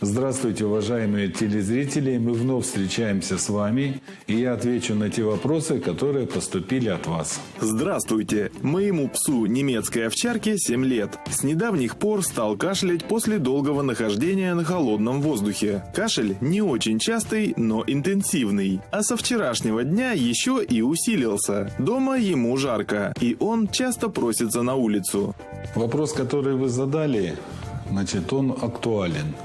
Здравствуйте, уважаемые телезрители. Мы вновь встречаемся с вами, и я отвечу на те вопросы, которые поступили от вас. Здравствуйте. Моему псу немецкой овчарке 7 лет. С недавних пор стал кашлять после долгого нахождения на холодном воздухе. Кашель не очень частый, но интенсивный. А со вчерашнего дня еще и усилился. Дома ему жарко, и он часто просится на улицу. Вопрос, который вы задали, значит, он актуален.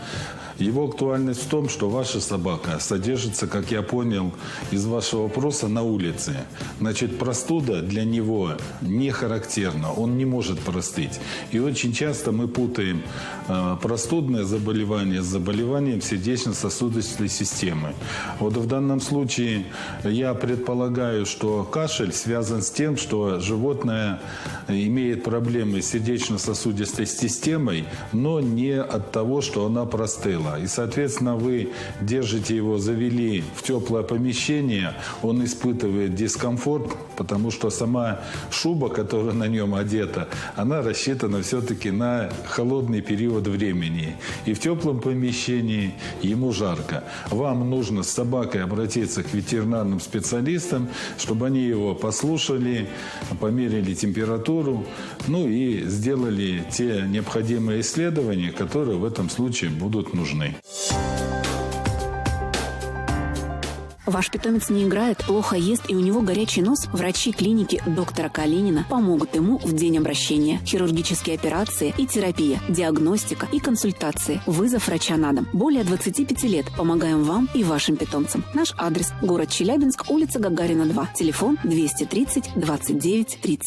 Его актуальность в том, что ваша собака содержится, как я понял из вашего вопроса, на улице. Значит, простуда для него не характерна, он не может простыть. И очень часто мы путаем простудное заболевание с заболеванием сердечно-сосудистой системы. Вот в данном случае я предполагаю, что кашель связан с тем, что животное имеет проблемы с сердечно-сосудистой системой, но не от того, что она простыла. И, соответственно, вы держите его, завели в теплое помещение, он испытывает дискомфорт, потому что сама шуба, которая на нем одета, она рассчитана все-таки на холодный период времени. И в теплом помещении ему жарко. Вам нужно с собакой обратиться к ветеринарным специалистам, чтобы они его послушали, померили температуру, ну и сделали те необходимые исследования, которые в этом случае будут нужны. Ваш питомец не играет, плохо ест и у него горячий нос? Врачи клиники доктора Калинина помогут ему в день обращения. Хирургические операции и терапия, диагностика и консультации. Вызов врача на дом. Более 25 лет помогаем вам и вашим питомцам. Наш адрес – город Челябинск, улица Гагарина, 2. Телефон 230 29 30.